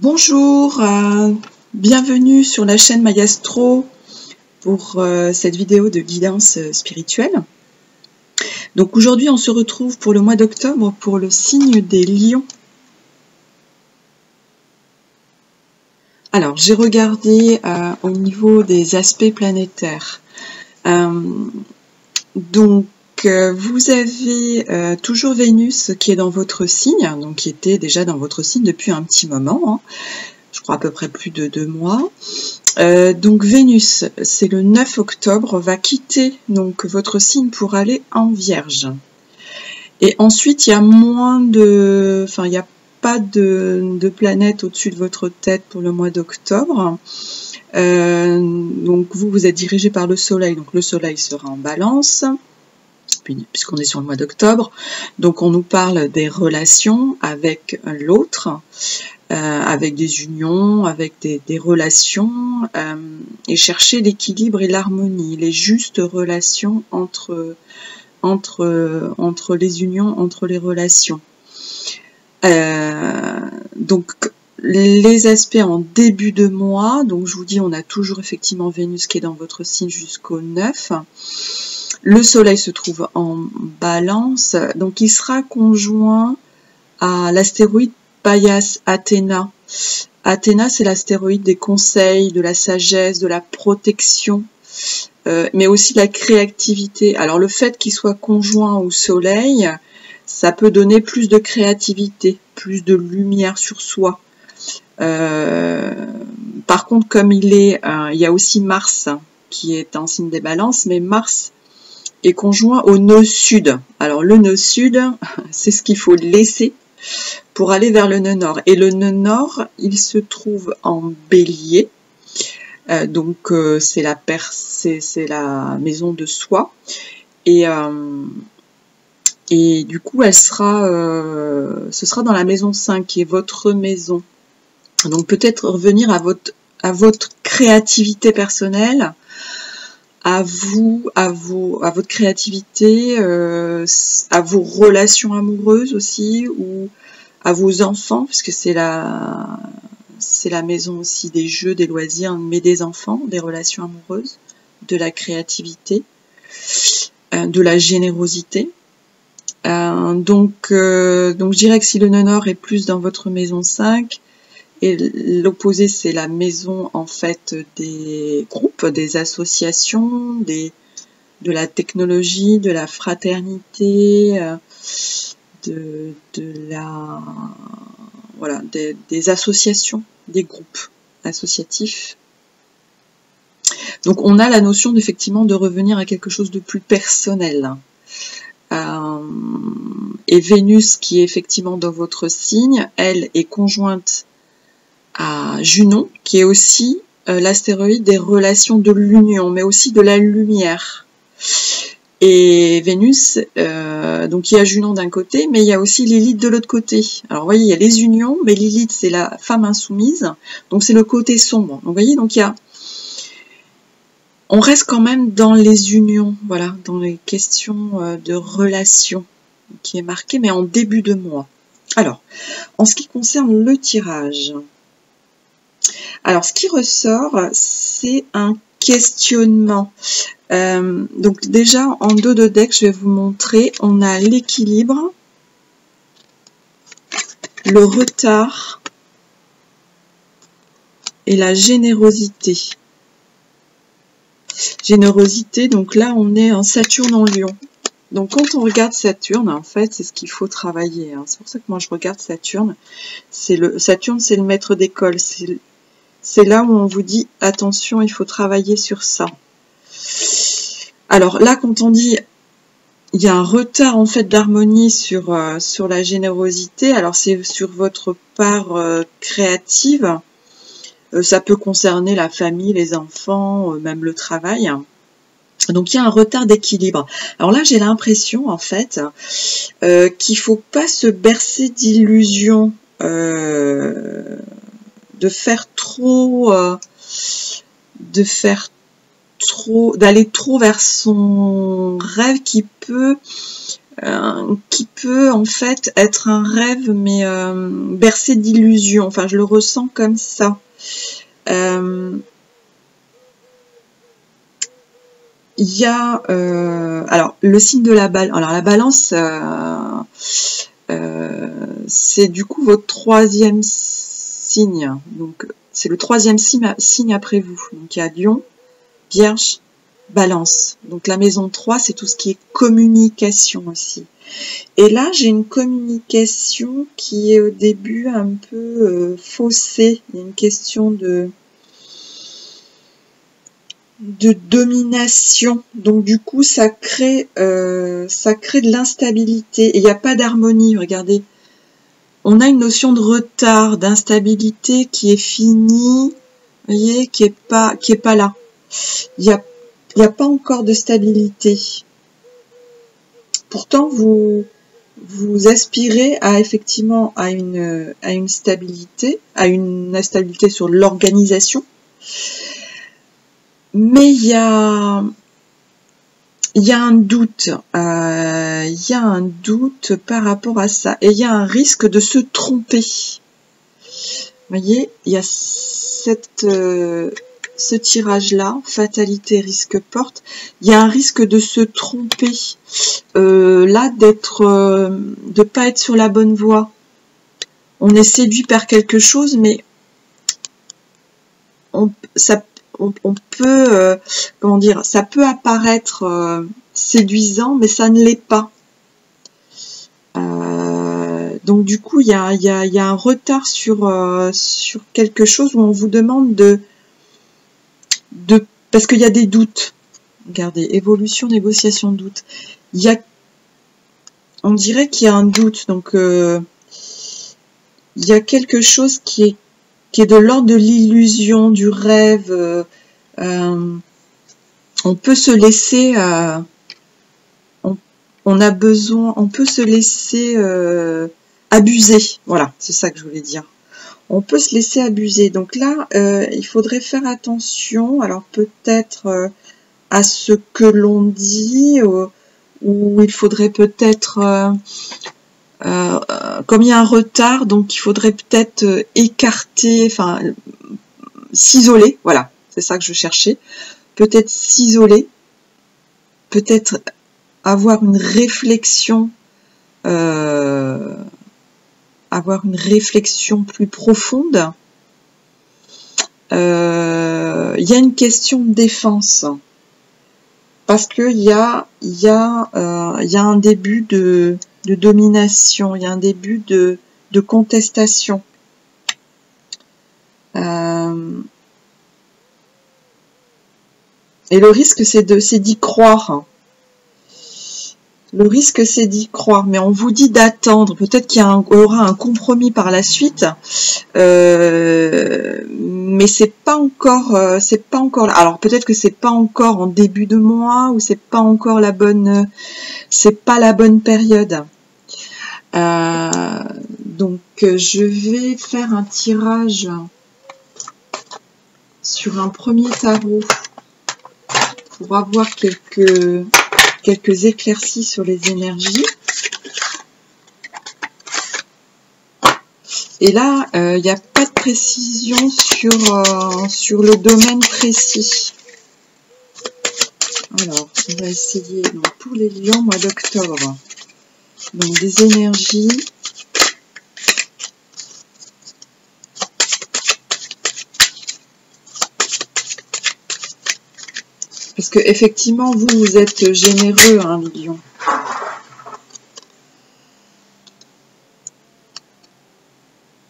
Bonjour, bienvenue sur la chaîne Mayastro pour cette vidéo de guidance spirituelle. Donc aujourd'hui on se retrouve pour le mois d'octobre pour le signe des lions. Alors j'ai regardé au niveau des aspects planétaires. Vous avez toujours Vénus qui est dans votre signe, donc qui était déjà dans votre signe depuis un petit moment, hein, je crois à peu près plus de 2 mois. Donc Vénus, c'est le 9 octobre, va quitter donc votre signe pour aller en Vierge. Et ensuite, il y a il n'y a pas de planète au-dessus de votre tête pour le mois d'octobre. Donc vous êtes dirigé par le Soleil, donc le Soleil sera en Balance, puisqu'on est sur le mois d'octobre. Donc on nous parle des relations avec l'autre, avec des unions, avec des relations, et chercher l'équilibre et l'harmonie, les justes relations entre les unions, entre les relations. Donc les aspects en début de mois, donc je vous dis on a toujours effectivement Vénus qui est dans votre signe jusqu'au 9. Le Soleil se trouve en Balance, donc il sera conjoint à l'astéroïde Paias Athéna. Athéna, c'est l'astéroïde des conseils, de la sagesse, de la protection, mais aussi de la créativité. Alors le fait qu'il soit conjoint au Soleil, ça peut donner plus de créativité, plus de lumière sur soi. Par contre, comme il y a aussi Mars qui est en signe des Balances, mais Mars est conjoint au nœud sud. Alors le nœud sud, c'est ce qu'il faut laisser pour aller vers le nœud nord. Et le nœud nord, il se trouve en Bélier. C'est la maison de soi. Et du coup, ce sera dans la maison 5, qui est votre maison. Donc peut-être revenir à votre créativité personnelle, à votre créativité, à vos relations amoureuses aussi, ou à vos enfants, puisque c'est la maison aussi des jeux, des loisirs, mais des enfants, des relations amoureuses, de la créativité, de la générosité. Donc je dirais que si le nœud nord est plus dans votre maison 5, et l'opposé, c'est la maison en fait des groupes, des associations, de la technologie, de la fraternité, des associations, des groupes associatifs. Donc on a la notion effectivement de revenir à quelque chose de plus personnel. Et Vénus, qui est effectivement dans votre signe, elle est conjointe à Junon, qui est aussi l'astéroïde des relations de l'union, mais aussi de la lumière. Et Vénus, donc il y a Junon d'un côté, mais il y a aussi Lilith de l'autre côté. Alors vous voyez, il y a les unions, mais Lilith c'est la femme insoumise, donc c'est le côté sombre. Donc vous voyez, on reste quand même dans les unions, voilà, dans les questions de relations, qui est marqué, mais en début de mois. Alors, en ce qui concerne le tirage, alors ce qui ressort, c'est un questionnement. Donc déjà, en dos de deck, je vais vous montrer, on a l'équilibre, le retard et la générosité. Générosité, donc là, on est en Saturne en Lion. Donc quand on regarde Saturne, en fait, c'est ce qu'il faut travailler. Hein. C'est pour ça que moi, je regarde Saturne. Saturne, c'est le maître d'école. C'est là où on vous dit, attention, il faut travailler sur ça. Alors là, quand on dit, il y a un retard en fait d'harmonie sur la générosité, alors c'est sur votre part créative, ça peut concerner la famille, les enfants, même le travail. Donc il y a un retard d'équilibre. Alors là, j'ai l'impression en fait qu'il ne faut pas se bercer d'illusions, d'aller trop vers son rêve qui peut qui peut en fait être un rêve, mais bercé d'illusions. Enfin, je le ressens comme ça. Il y a alors le signe de la balance. Alors la balance, c'est du coup votre troisième signe. Donc c'est le troisième signe après vous. Donc il y a Lion, Vierge, Balance. Donc la maison 3, c'est tout ce qui est communication aussi. Et là, j'ai une communication qui est au début un peu faussée. Il y a une question de domination. Donc du coup, ça crée de l'instabilité. Et il n'y a pas d'harmonie. Regardez, on a une notion de retard, d'instabilité qui est finie, vous voyez, qui est pas là. Il y a pas encore de stabilité. Pourtant, vous aspirez à effectivement à une stabilité, à une stabilité sur l'organisation. Mais il y a un doute, par rapport à ça, et il y a un risque de se tromper. Vous voyez, il y a ce tirage-là, fatalité, risque, porte. Il y a un risque de se tromper, là, de pas être sur la bonne voie. On est séduit par quelque chose, mais on peut, comment dire, ça peut apparaître séduisant, mais ça ne l'est pas. Donc du coup, il y a un retard sur quelque chose où on vous demande parce qu'il y a des doutes. Regardez, évolution, négociation, doute. On dirait qu'il y a un doute. Donc il y a quelque chose qui est de l'ordre de l'illusion, du rêve. On peut se laisser, on peut se laisser abuser. Voilà, c'est ça que je voulais dire. On peut se laisser abuser. Donc là, il faudrait faire attention. Alors peut-être à ce que l'on dit, ou il faudrait peut-être, comme il y a un retard, donc il faudrait peut-être écarter, enfin s'isoler. Voilà, c'est ça que je cherchais. Peut-être s'isoler, peut-être avoir une réflexion plus profonde. Il y a une question de défense parce que il y a un début de domination, il y a un début de contestation. Et le risque, c'est d'y croire. Le risque, c'est d'y croire, mais on vous dit d'attendre. Peut-être qu'il y aura un compromis par la suite, mais c'est pas encore là. Alors peut-être que c'est pas encore en début de mois, ou c'est pas encore c'est pas la bonne période. Donc je vais faire un tirage sur un premier tarot pour avoir quelques éclaircies sur les énergies. Et là, il n'y a pas de précision sur le domaine précis. Alors, on va essayer donc, pour les lions, mois d'octobre. Donc des énergies. Parce que effectivement, vous êtes généreux, hein, les lions.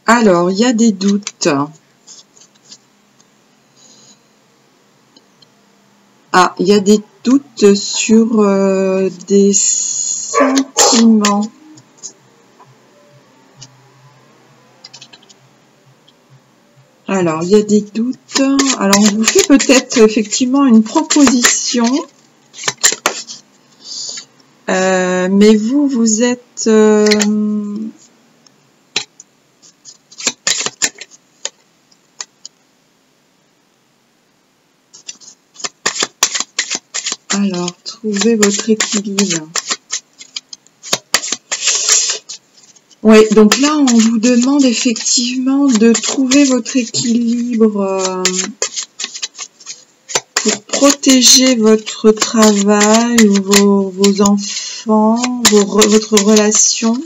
Alors, il y a des doutes. Ah, il y a des doutes sur des sentiments. Alors, il y a des doutes. Alors, on vous fait peut-être effectivement une proposition. Mais vous êtes... Alors, trouvez votre équilibre. Oui, donc là, on vous demande effectivement de trouver votre équilibre pour protéger votre travail ou vos enfants, votre relation.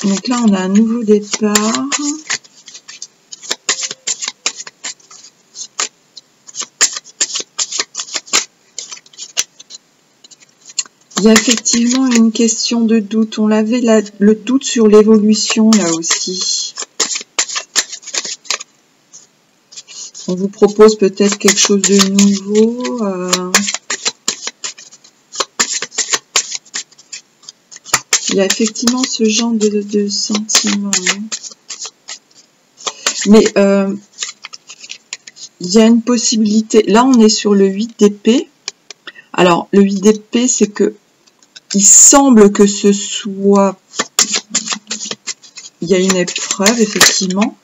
Donc là, on a un nouveau départ. Il y a effectivement une question de doute. On avait le doute sur l'évolution là aussi. On vous propose peut-être quelque chose de nouveau. Il y a effectivement ce genre de sentiment. Mais il y a une possibilité. Là, on est sur le 8 d'épée. Alors, le 8 d'épée, c'est que il semble que ce soit... Il y a une épreuve, effectivement.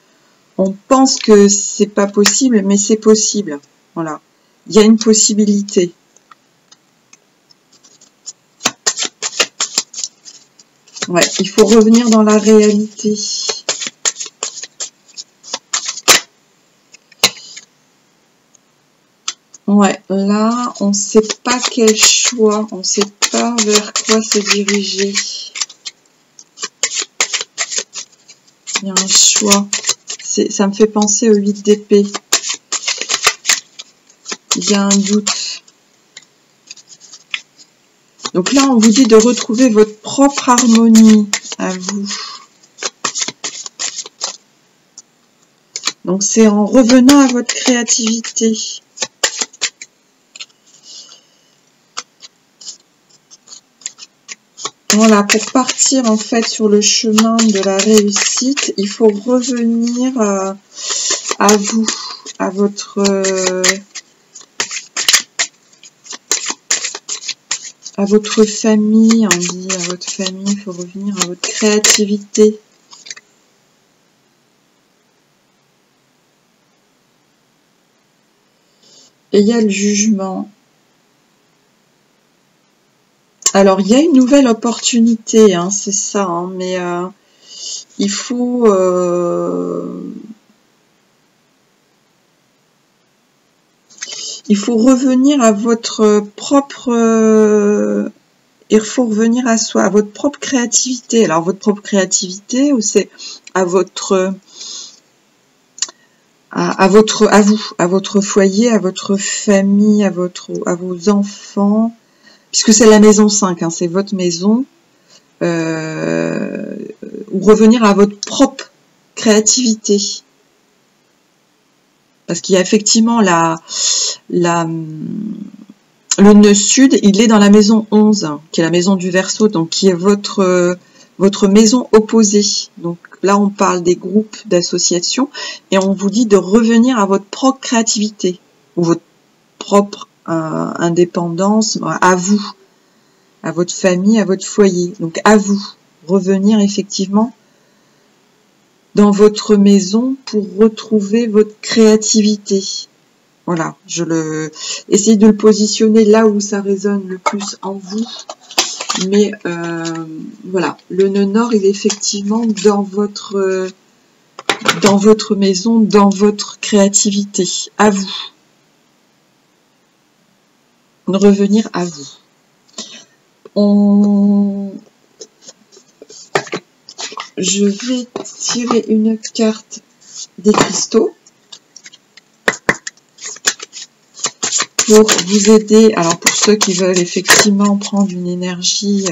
On pense que c'est pas possible, mais c'est possible. Voilà. Il y a une possibilité. Ouais, il faut revenir dans la réalité. Ouais, là, on ne sait pas quel choix, on ne sait pas vers quoi se diriger. Il y a un choix. Ça me fait penser au 8 d'épée. Il y a un doute. Donc là, on vous dit de retrouver votre propre harmonie à vous. Donc c'est en revenant à votre créativité. Voilà, pour partir en fait sur le chemin de la réussite, il faut revenir à vous, à votre famille, on dit à votre famille, il faut revenir à votre créativité. Et il y a le jugement. Alors, il y a une nouvelle opportunité, hein, c'est ça, hein, mais il faut... il faut revenir à votre propre... il faut revenir à soi, à votre propre créativité. Alors, votre propre créativité, ou c'est à votre... à votre foyer, à votre famille, à vos enfants... Puisque c'est la maison 5, hein, c'est votre maison, ou revenir à votre propre créativité. Parce qu'il y a effectivement le nœud sud, il est dans la maison 11, qui est la maison du Verseau, donc qui est votre maison opposée. Donc là, on parle des groupes, d'associations, et on vous dit de revenir à votre propre créativité, ou votre propre indépendance, à vous, à votre famille, à votre foyer. Donc à vous, revenir effectivement dans votre maison pour retrouver votre créativité. Voilà, essayez de le positionner là où ça résonne le plus en vous. Mais voilà, le nœud nord, il est effectivement dans votre maison, dans votre créativité, à vous. Revenir à vous. Je vais tirer une carte des cristaux pour vous aider. Alors pour ceux qui veulent effectivement prendre une énergie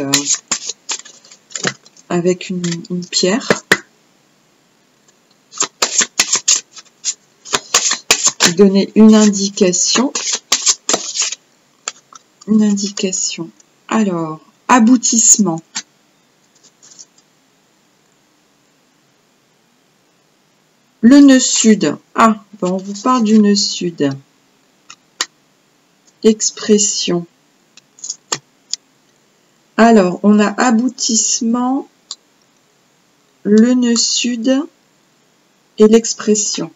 avec une pierre. Donner une indication. Une indication. Alors, aboutissement. Le nœud sud. Ah, bon, on vous parle du nœud sud. Expression. Alors, on a aboutissement, le nœud sud et l'expression.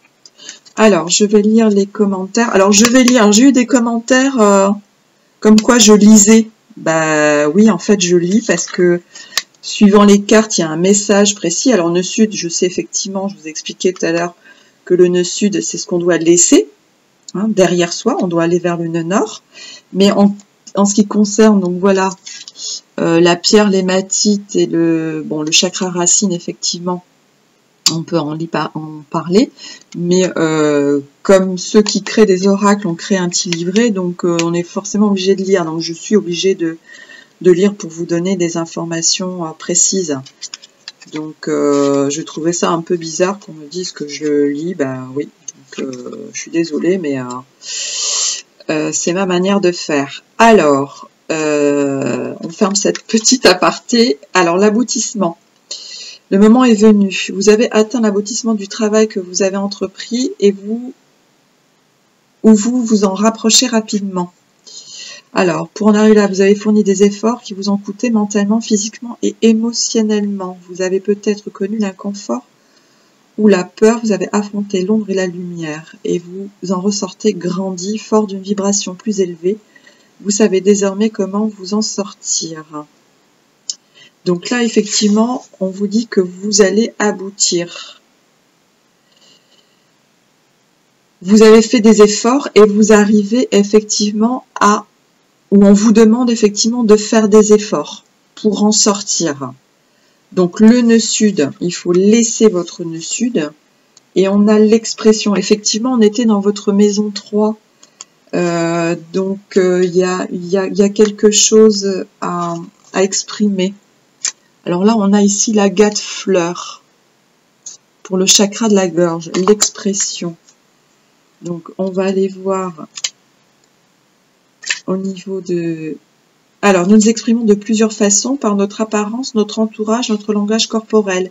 Alors, je vais lire les commentaires. Alors, j'ai eu des commentaires comme quoi je lisais Bah oui, en fait, je lis parce que suivant les cartes, il y a un message précis. Alors, nœud sud, je sais effectivement, je vous ai expliqué tout à l'heure que le nœud sud, c'est ce qu'on doit laisser hein, derrière soi. On doit aller vers le nœud nord. Mais en ce qui concerne, donc voilà, la pierre, l'hématite et le chakra racine, effectivement, on peut en parler. Mais comme ceux qui créent des oracles ont créé un petit livret, donc on est forcément obligé de lire. Donc, je suis obligée de lire pour vous donner des informations précises. Donc, je trouvais ça un peu bizarre qu'on me dise que je lis. Ben oui, donc, je suis désolée, mais c'est ma manière de faire. Alors, on ferme cette petite aparté. Alors, l'aboutissement. Le moment est venu. Vous avez atteint l'aboutissement du travail que vous avez entrepris et vous en rapprochez rapidement. Alors, pour en arriver là, vous avez fourni des efforts qui vous ont coûté mentalement, physiquement et émotionnellement. Vous avez peut-être connu l'inconfort ou la peur, vous avez affronté l'ombre et la lumière, et vous en ressortez grandi, fort d'une vibration plus élevée. Vous savez désormais comment vous en sortir. Donc là, effectivement, on vous dit que vous allez aboutir. Vous avez fait des efforts et vous arrivez effectivement à... où on vous demande effectivement de faire des efforts pour en sortir. Donc le nœud sud, il faut laisser votre nœud sud. Et on a l'expression, effectivement, on était dans votre maison 3. Donc il y a quelque chose à exprimer. Alors là, on a ici l'agate fleur pour le chakra de la gorge, l'expression. Donc on va aller voir au niveau de... Alors, nous nous exprimons de plusieurs façons, par notre apparence, notre entourage, notre langage corporel,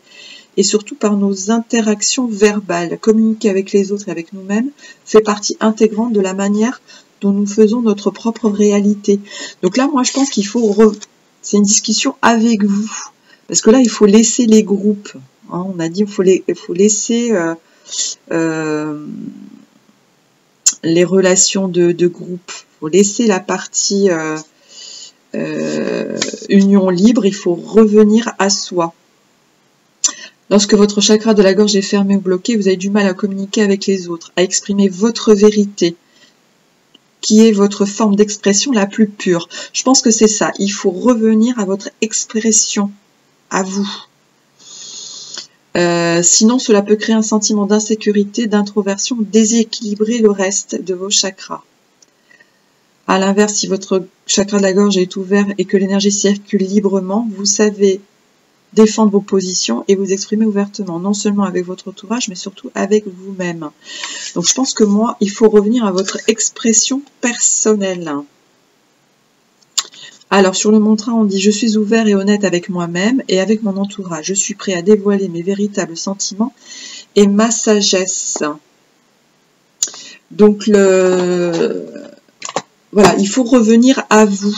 et surtout par nos interactions verbales. Communiquer avec les autres et avec nous-mêmes fait partie intégrante de la manière dont nous faisons notre propre réalité. Donc là, moi, je pense qu'il faut... C'est une discussion avec vous. Parce que là, il faut laisser les groupes. Hein, on a dit qu'il faut laisser... les relations de groupe. Il faut laisser la partie union libre, il faut revenir à soi. Lorsque votre chakra de la gorge est fermé ou bloqué, vous avez du mal à communiquer avec les autres, à exprimer votre vérité, qui est votre forme d'expression la plus pure. Je pense que c'est ça, il faut revenir à votre expression, à vous. Sinon, cela peut créer un sentiment d'insécurité, d'introversion, déséquilibrer le reste de vos chakras. À l'inverse, si votre chakra de la gorge est ouvert et que l'énergie circule librement, vous savez défendre vos positions et vous exprimer ouvertement, non seulement avec votre entourage, mais surtout avec vous-même. Donc, je pense que moi, il faut revenir à votre expression personnelle. Alors, sur le mantra, on dit « Je suis ouvert et honnête avec moi-même et avec mon entourage. Je suis prêt à dévoiler mes véritables sentiments et ma sagesse. » Donc, voilà, il faut revenir à vous.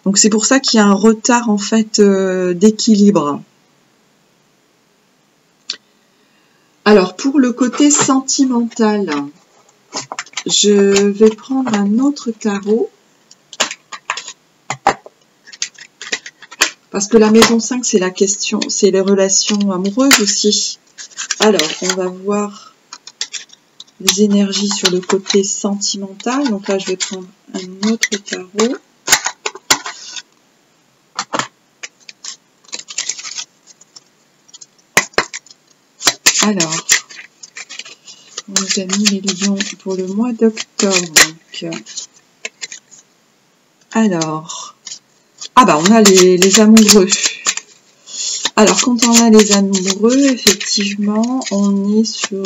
Donc, c'est pour ça qu'il y a un retard, en fait, d'équilibre. Alors, pour le côté sentimental, je vais prendre un autre tarot. Parce que la maison 5, c'est la question, c'est les relations amoureuses aussi. Alors, on va voir les énergies sur le côté sentimental. Donc là, je vais prendre un autre tarot. Alors, on nous a mis les lions pour le mois d'octobre. Alors... Ah bah on a les amoureux. Alors quand on a les amoureux, effectivement, on est sur...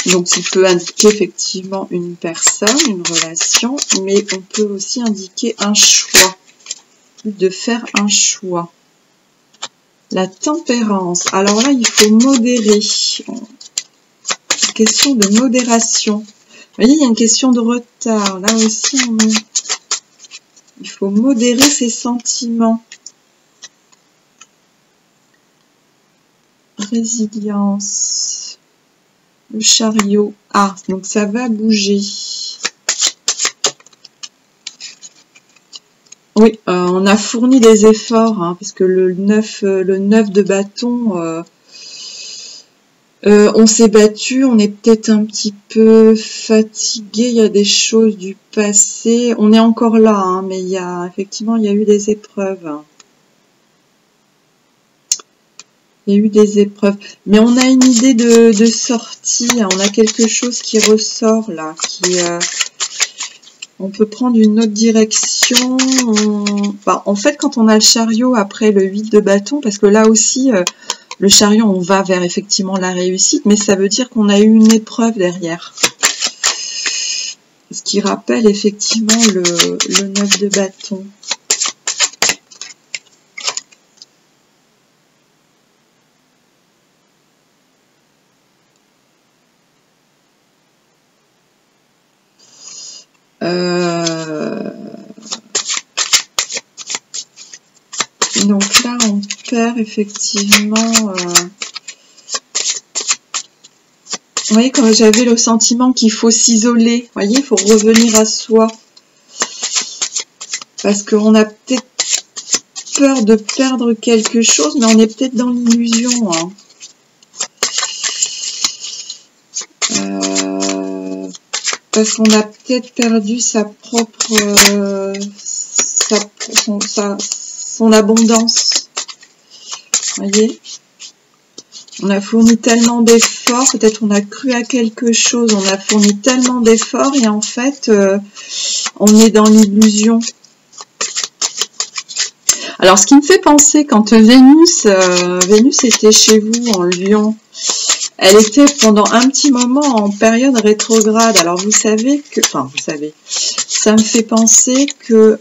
donc ça peut indiquer effectivement une personne, une relation, mais on peut aussi indiquer un choix, de faire un choix. La tempérance. Alors là, il faut modérer. Question de modération. Vous voyez, il y a une question de retard. Là aussi, il faut modérer ses sentiments. Résilience. Le chariot. Ah, donc ça va bouger. Oui, on a fourni des efforts, hein, parce que le 9 de bâton, on s'est battu, on est peut-être un petit peu fatigué, il y a des choses du passé, on est encore là, hein, mais effectivement, il y a eu des épreuves. Il y a eu des épreuves, mais on a une idée de sortie, hein, on a quelque chose qui ressort là, on peut prendre une autre direction. En fait, quand on a le chariot après le 8 de bâton, parce que là aussi, le chariot, on va vers effectivement la réussite, mais ça veut dire qu'on a eu une épreuve derrière. Ce qui rappelle effectivement le 9 de bâton. Donc là, on perd effectivement... Vous voyez, quand j'avais le sentiment qu'il faut s'isoler, vous voyez, il faut revenir à soi. Parce qu'on a peut-être peur de perdre quelque chose, mais on est peut-être dans l'illusion. Hein. Parce qu'on a peut-être perdu sa propre... son abondance. Vous voyez ? On a fourni tellement d'efforts, peut-être on a cru à quelque chose, on a fourni tellement d'efforts et en fait, on est dans l'illusion. Alors, ce qui me fait penser, quand Vénus était chez vous en Lion, elle était pendant un petit moment en période rétrograde. Alors, vous savez que... Enfin, vous savez, ça me fait penser que...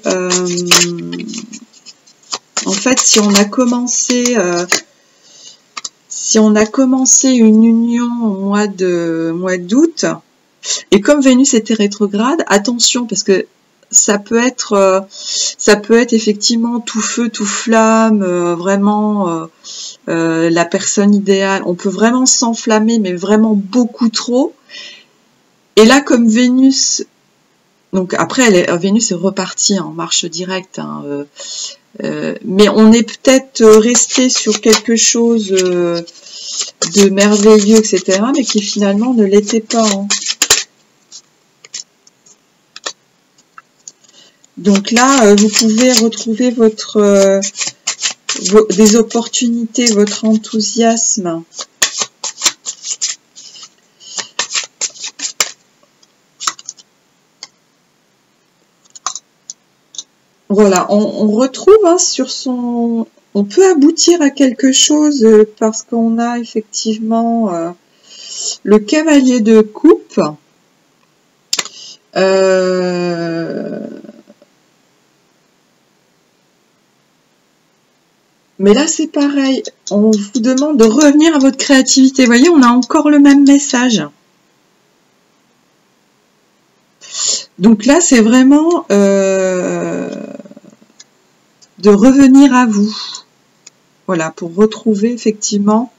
en fait, si on a commencé une union au mois d'août, et comme Vénus était rétrograde, attention, parce que ça peut être effectivement tout feu, tout flamme, vraiment la personne idéale. On peut vraiment s'enflammer, mais vraiment beaucoup trop. Et là, comme Vénus, donc après, Vénus est repartie en marche directe, hein, mais on est peut-être resté sur quelque chose de merveilleux, etc., mais qui finalement ne l'était pas. Hein. Donc là, vous pouvez retrouver des opportunités, votre enthousiasme. Voilà, on retrouve hein, sur son... On peut aboutir à quelque chose parce qu'on a effectivement le cavalier de coupe. Mais là, c'est pareil. On vous demande de revenir à votre créativité. Vous voyez, on a encore le même message. Donc là, c'est vraiment de revenir à vous. Voilà, pour retrouver effectivement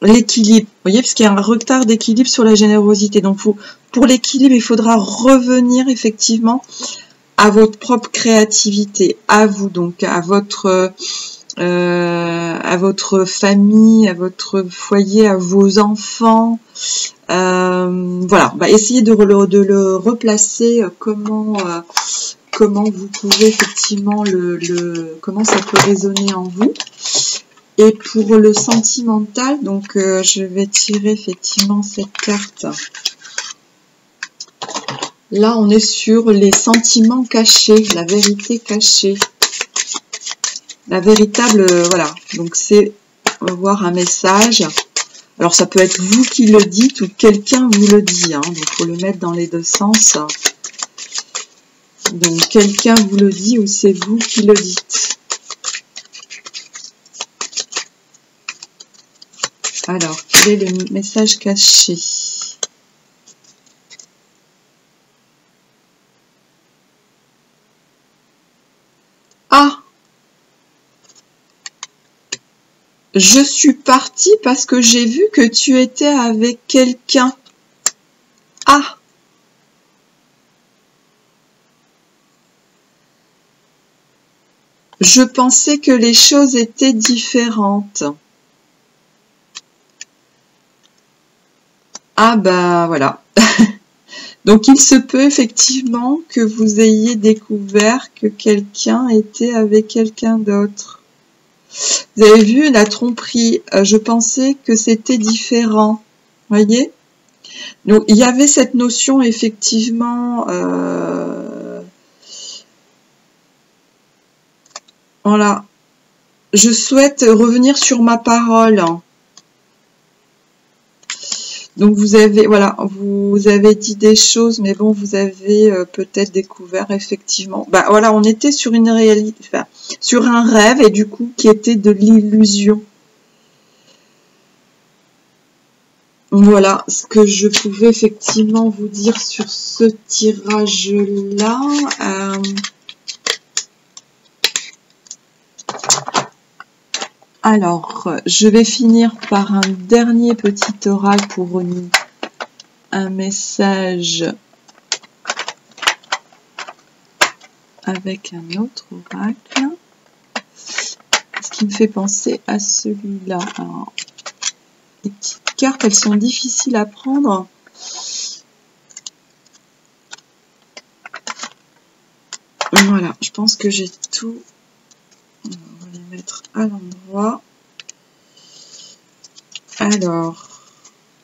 l'équilibre. Vous voyez, parce qu'il y a un retard d'équilibre sur la générosité. Donc, pour l'équilibre, il faudra revenir effectivement à votre propre créativité, à vous, donc à votre famille, à votre foyer, à vos enfants. Voilà, essayez de le replacer, comment vous pouvez effectivement comment ça peut résonner en vous. Et pour le sentimental, donc je vais tirer effectivement cette carte. Là, on est sur les sentiments cachés, la vérité cachée. La véritable, voilà. Donc c'est, on va voir un message. Alors ça peut être vous qui le dites ou quelqu'un vous le dit. Hein. Donc il faut le mettre dans les deux sens. Donc quelqu'un vous le dit ou c'est vous qui le dites. Alors, quel est le message caché ? Ah! Je suis partie parce que j'ai vu que tu étais avec quelqu'un. Ah! Je pensais que les choses étaient différentes. Ah bah voilà. Donc il se peut effectivement que vous ayez découvert que quelqu'un était avec quelqu'un d'autre. Vous avez vu la tromperie, je pensais que c'était différent. Voyez? Donc il y avait cette notion effectivement, voilà. Je souhaite revenir sur ma parole. Donc vous avez, voilà, vous avez dit des choses, mais bon, vous avez peut-être découvert effectivement. Bah voilà, on était sur une réalité, enfin, sur un rêve et du coup qui était de l'illusion. Voilà ce que je pouvais effectivement vous dire sur ce tirage-là. Alors, je vais finir par un dernier petit oracle pour un message avec un autre oracle. Ce qui me fait penser à celui-là. Alors, les petites cartes, elles sont difficiles à prendre. Voilà, je pense que j'ai tout. On va les mettre à l'endroit. Alors,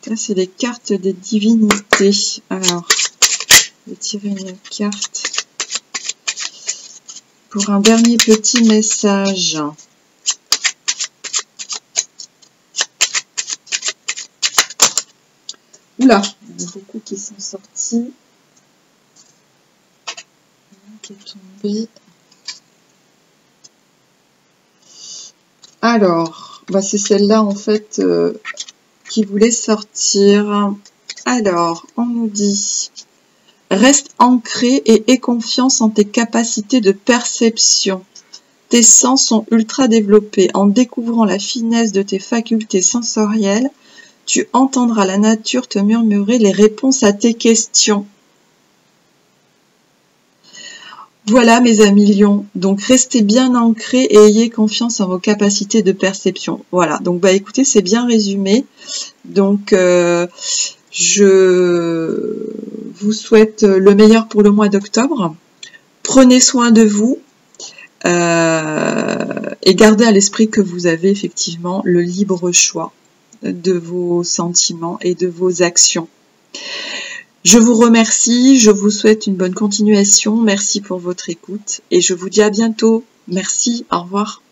ça c'est les cartes des divinités. Alors, je vais tirer une carte pour un dernier petit message. Oula, il y en a beaucoup qui sont sortis. Qui est tombé. Alors, bah c'est celle-là en fait qui voulait sortir. Alors, on nous dit reste ancré et aie confiance en tes capacités de perception. Tes sens sont ultra développés. En découvrant la finesse de tes facultés sensorielles, tu entendras la nature te murmurer les réponses à tes questions. Voilà mes amis lions, donc restez bien ancrés et ayez confiance en vos capacités de perception. Voilà, donc bah écoutez, c'est bien résumé. Donc je vous souhaite le meilleur pour le mois d'octobre. Prenez soin de vous et gardez à l'esprit que vous avez effectivement le libre choix de vos sentiments et de vos actions. Je vous remercie, je vous souhaite une bonne continuation, merci pour votre écoute et je vous dis à bientôt. Merci, au revoir.